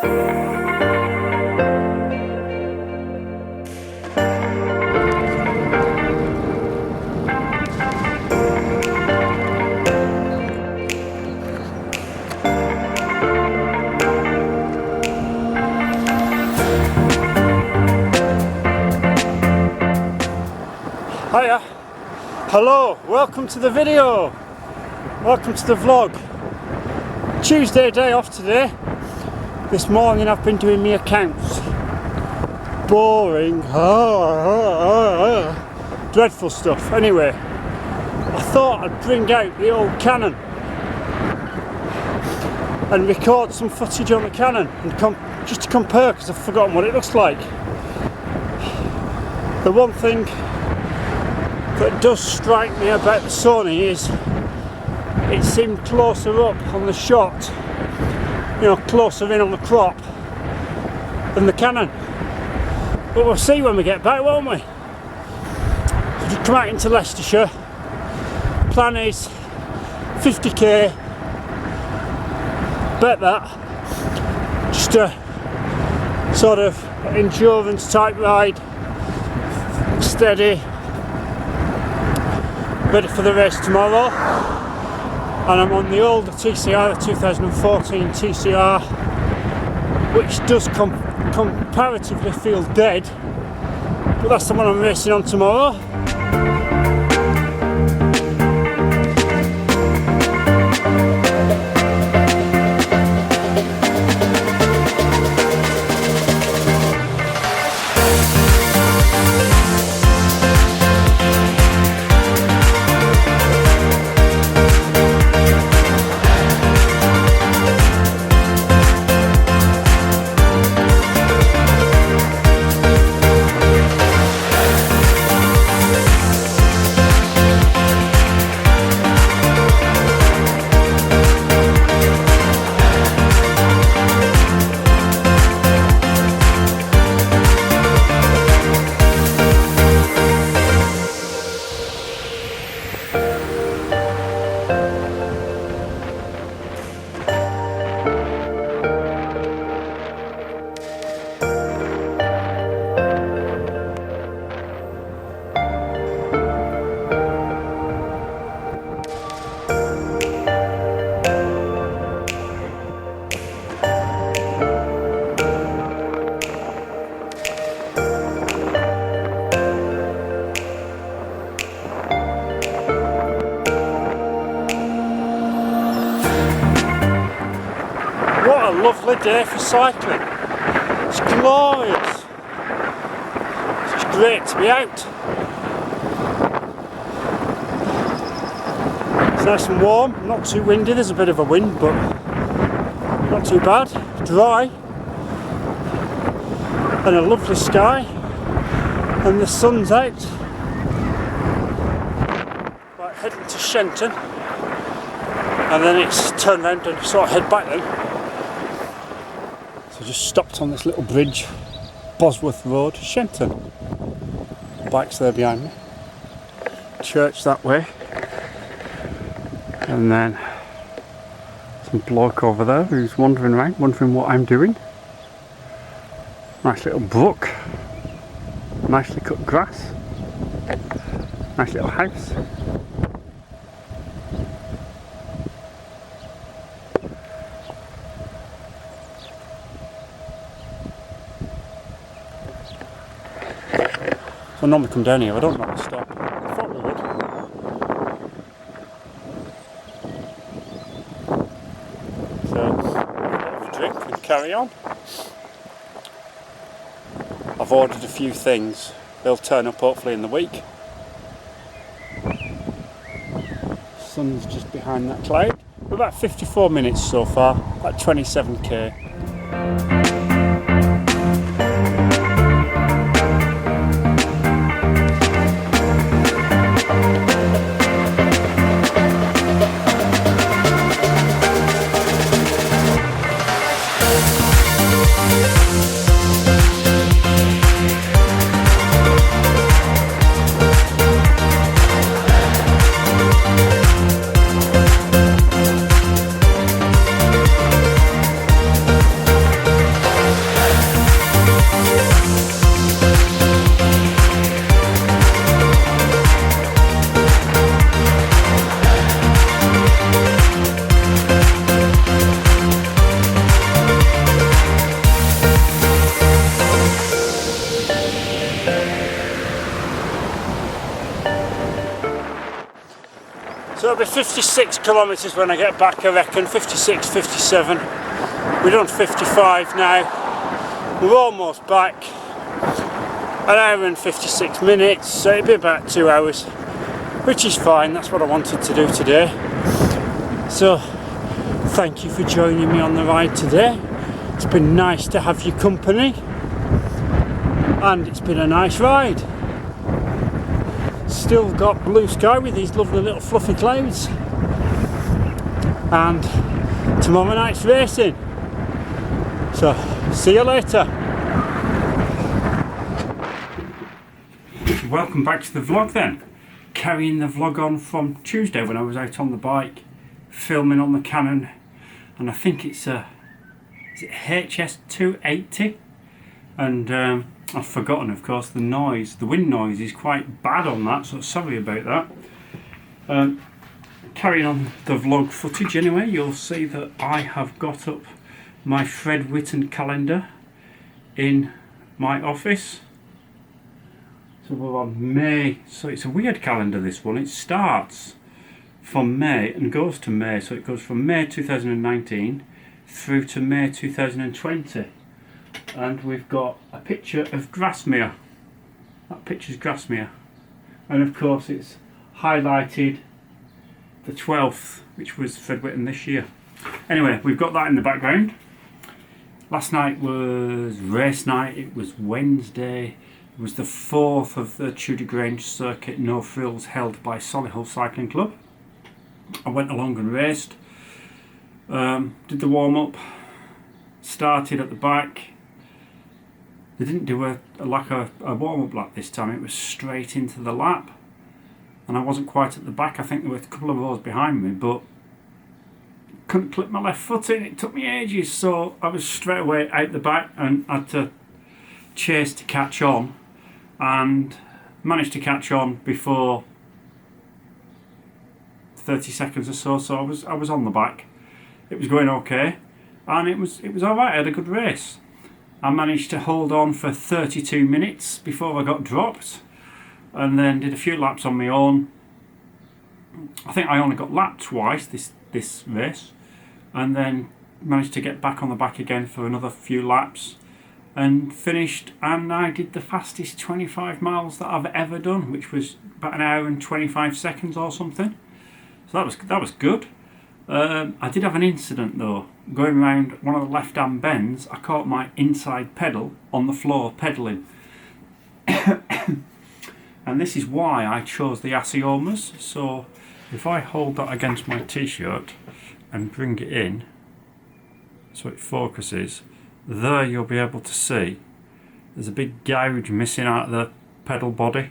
Hiya, hello, welcome to the video, welcome to the vlog. Tuesday, day off today. This morning I've been doing my accounts. Boring, dreadful stuff. Anyway, I thought I'd bring out the old Canon and record some footage on the Canon and just to compare, because I've forgotten what it looks like. The one thing that does strike me about the Sony is it seemed closer up on the shot, you know, closer in on the crop than the Canon. But we'll see when we get back, won't we? So just come out into Leicestershire. Plan is 50k. Bet that. Just a sort of endurance type ride. Steady. Ready for the race tomorrow, and I'm on the older TCR, the 2014 TCR, which does comparatively feel dead, but that's the one I'm racing on tomorrow. What a lovely day for cycling. It's glorious. It's great to be out. It's nice and warm, not too windy, there's a bit of a wind, but not too bad. Dry. And a lovely sky. And the sun's out. Right, heading to Shenton. And then it's turned round and sort of head back then. So just stopped on this little bridge, Bosworth Road, Shenton. Bike's there behind me. Church that way. And then some bloke over there who's wandering around, wondering what I'm doing. Nice little brook. Nicely cut grass. Nice little house. So I normally come down here, I don't normally stop. I thought we would. So, have a drink and carry on. I've ordered a few things, they'll turn up hopefully in the week. Sun's just behind that cloud. We're about 54 minutes so far, about 27k. be 56 kilometres when I get back, I reckon. 56, 57. We're done 55 now. We're almost back. An hour and 56 minutes, so it'll be about 2 hours, which is fine. That's what I wanted to do today. So thank you for joining me on the ride today. It's been nice to have your company, and it's been a nice ride. Still got blue sky with these lovely little fluffy clouds, and tomorrow night's racing. So see you later. Welcome back to the vlog then. Carrying the vlog on from Tuesday when I was out on the bike filming on the Canon, and I think it's a HS280, and I've forgotten, of course, the noise. The wind noise is quite bad on that, so sorry about that. Carrying on the vlog footage anyway, you'll see that I have got up my Fred Whitten calendar in my office. So we're on May, so it's a weird calendar, this one. It starts from May and goes to May, so it goes from May 2019 through to May 2020. And we've got a picture of Grasmere. That picture's Grasmere. And of course it's highlighted the 12th, which was Fred Whitten this year. Anyway, we've got that in the background. Last night was race night. It was Wednesday. It was the 4th of the Tudor Grange circuit, no frills, held by Solihull Cycling Club. I went along and raced, did the warm-up, started at the back. They didn't do a warm-up lap this time. It was straight into the lap, and I wasn't quite at the back. I think there were a couple of rows behind me, but couldn't clip my left foot in. It took me ages, so I was straight away out the back and had to chase to catch on, and managed to catch on before 30 seconds or so. So I was on the back. It was going okay, and it was all right. I had a good race. I managed to hold on for 32 minutes before I got dropped, and then did a few laps on my own. I think I only got lapped twice this race, and then managed to get back on the back again for another few laps, and finished, and I did the fastest 25 miles that I've ever done, which was about an hour and 25 seconds or something. So that was good. I did have an incident though. Going around one of the left-hand bends, I caught my inside pedal on the floor pedalling. And this is why I chose the Asiomas. So if I hold that against my t-shirt and bring it in so it focuses, there you'll be able to see there's a big gouge missing out of the pedal body.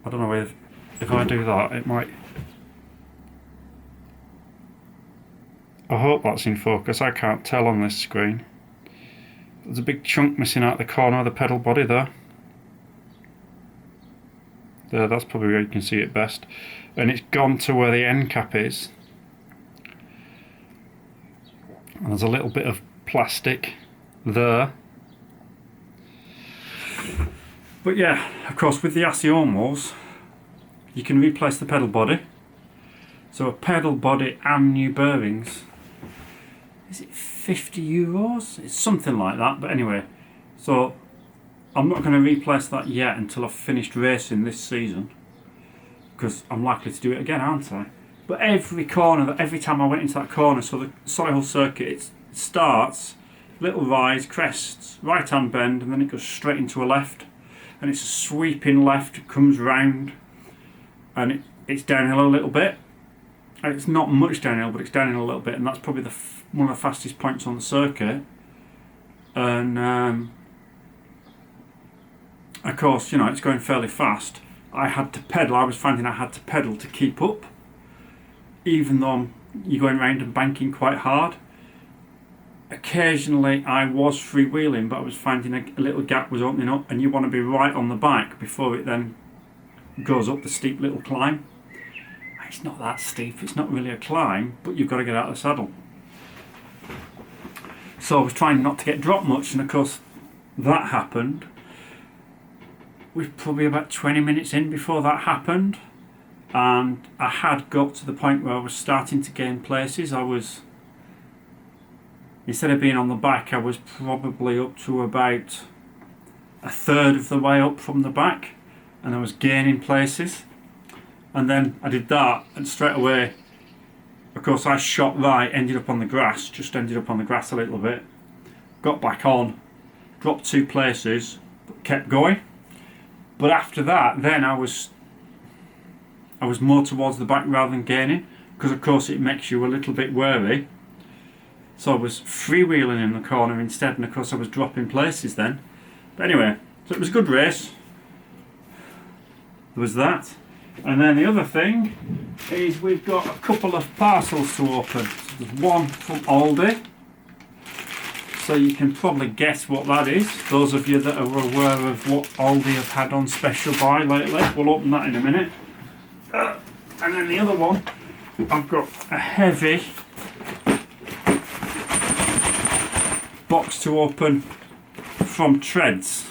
I don't know if I do that, it might... I hope that's in focus. I can't tell on this screen. There's a big chunk missing out the corner of the pedal body there. There, that's probably where you can see it best. And it's gone to where the end cap is. And there's a little bit of plastic there. But yeah, of course, with the Asiomos, you can replace the pedal body. So a pedal body and new bearings, is it €50? It's something like that, but anyway. So I'm not going to replace that yet until I've finished racing this season, because I'm likely to do it again, aren't I? But every corner, every time I went into that corner, so the Solihull circuit, it starts, little rise, crests, right hand bend, and then it goes straight into a left, and it's a sweeping left, it comes round, and it's downhill a little bit. It's not much downhill, but it's downhill a little bit, and that's probably one of the fastest points on the circuit. And of course, you know, it's going fairly fast. I had to pedal. I was finding I had to pedal to keep up, even though you're going around and banking quite hard. Occasionally I was freewheeling, but I was finding a little gap was opening up, and you want to be right on the bike before it then goes up the steep little climb. It's not that steep, it's not really a climb, but you've got to get out of the saddle. So I was trying not to get dropped much, and of course that happened. We're probably about 20 minutes in before that happened, and I had got to the point where I was starting to gain places. I was, instead of being on the back, I was probably up to about a third of the way up from the back, and I was gaining places. And then I did that, and straight away, of course, I shot right, ended up on the grass, just ended up on the grass a little bit, got back on, dropped 2 places, but kept going. But after that, then I was more towards the back rather than gaining, because of course it makes you a little bit wary. So I was freewheeling in the corner instead, and of course I was dropping places then. But anyway, so it was a good race. There was that. And then the other thing is we've got a couple of parcels to open. So there's one from Aldi. So you can probably guess what that is. Those of you that are aware of what Aldi have had on special buy lately. We'll open that in a minute. And then the other one, I've got a heavy box to open from Treads.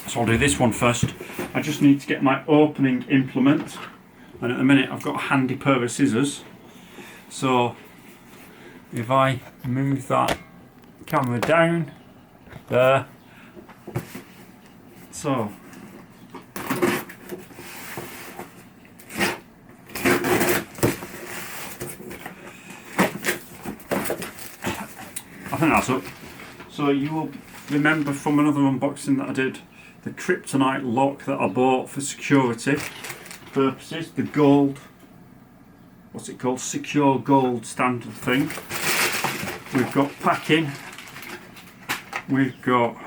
So I'll do this one first. I just need to get my opening implement, and at the minute I've got a handy pair of scissors. So if I move that camera down there, so I think that's up. So you will remember from another unboxing that I did, the kryptonite lock that I bought for security purposes, the gold, what's it called, secure gold standard thing. We've got packing, we've got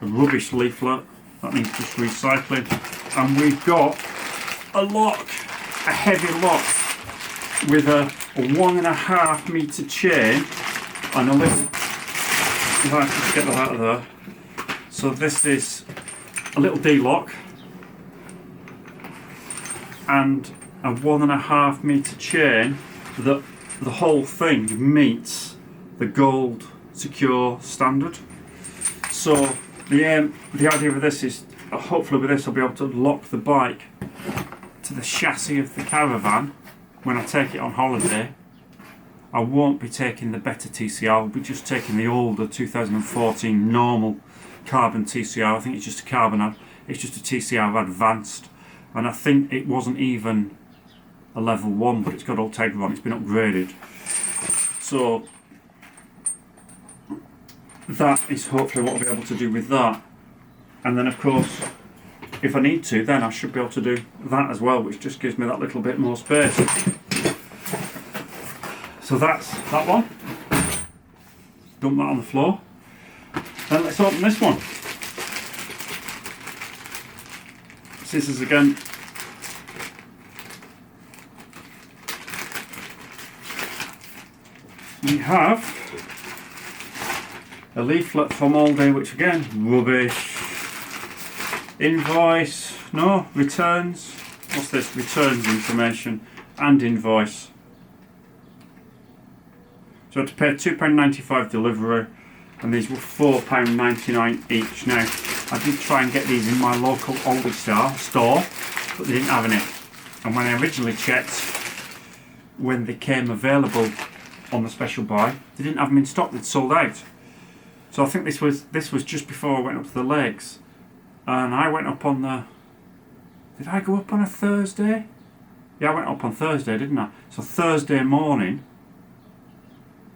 a rubbish leaflet that needs just recycling, and we've got a lock, a heavy lock with a 1.5 metre chain and a little, if I can get that out of there. So this is a little D-lock and a 1.5 metre chain that the whole thing meets the gold secure standard. So the idea of this is, hopefully with this I'll be able to lock the bike to the chassis of the caravan when I take it on holiday. I won't be taking the better TCR, I'll be just taking the older 2014 normal carbon TCR. I think it's just a carbon, it's just a TCR advanced, and I think it wasn't even a level 1, but it's got Ultegra on, it's been upgraded. So that is hopefully what I'll be able to do with that. And then of course, if I need to, then I should be able to do that as well, which just gives me that little bit more space. So that's that one. Dump that on the floor. Then let's open this one. Scissors again. We have a leaflet from Aldi, which again, rubbish. Invoice, no, returns. What's this? Returns information and invoice. So I had to pay £2.95 delivery, and these were £4.99 each. Now, I did try and get these in my local Aldi store, but they didn't have any. And when I originally checked, when they came available on the special buy, they didn't have them in stock, they'd sold out. So I think this was just before I went up to the lakes, and I went up on the, did I go up on a Thursday? Yeah, I went up on Thursday, didn't I? So Thursday morning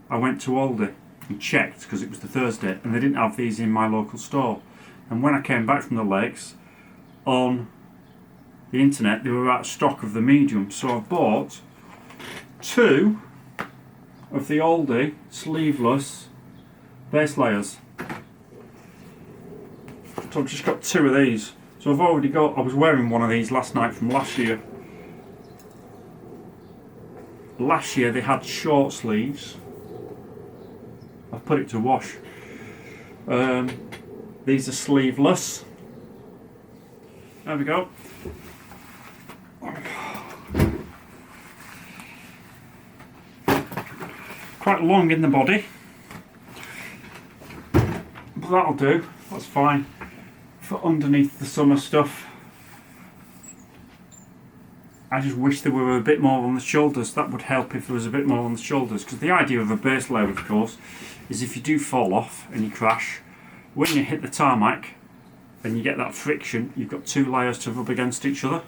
I went to Aldi and checked, because it was the Thursday, and they didn't have these in my local store. And when I came back from the lakes, on the internet they were out of stock of the medium, so I bought 2 of the Aldi sleeveless base layers. So I've just got 2 of these. So I've already got, I was wearing one of these last night from last year. Last year they had short sleeves. I've put it to wash. These are sleeveless. There we go. Quite long in the body, but that'll do, that's fine for underneath the summer stuff. I just wish there were a bit more on the shoulders. That would help if there was a bit more on the shoulders, because the idea of a base layer, of course, is if you do fall off and you crash, when you hit the tarmac and you get that friction, you've got 2 layers to rub against each other.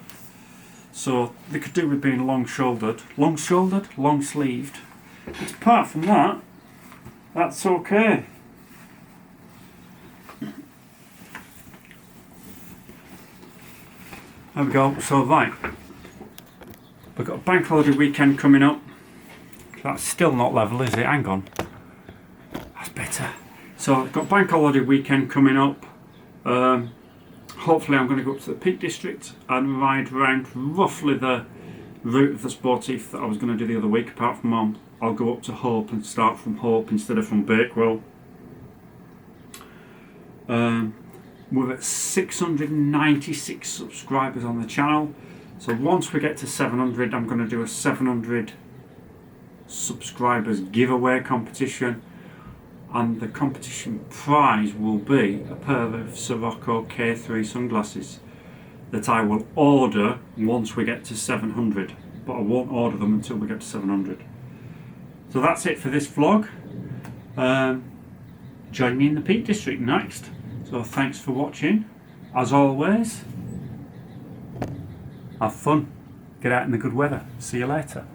So they could do with being long-shouldered, long-sleeved. But apart from that, that's okay. There we go. So right, we've got a bank holiday weekend coming up. That's still not level, is it? Hang on. That's better. So I've got bank holiday weekend coming up. Hopefully I'm going to go up to the Peak District and ride around roughly the route of the Sportif that I was going to do the other week. Apart from I'll go up to Hope and start from Hope instead of from Bakewell. We're at 696 subscribers on the channel. So once we get to 700, I'm going to do a 700 subscribers giveaway competition. And the competition prize will be a pair of Siroko K3 sunglasses that I will order once we get to 700. But I won't order them until we get to 700. So that's it for this vlog. Join me in the Peak District next. So thanks for watching. As always, have fun. Get out in the good weather. See you later.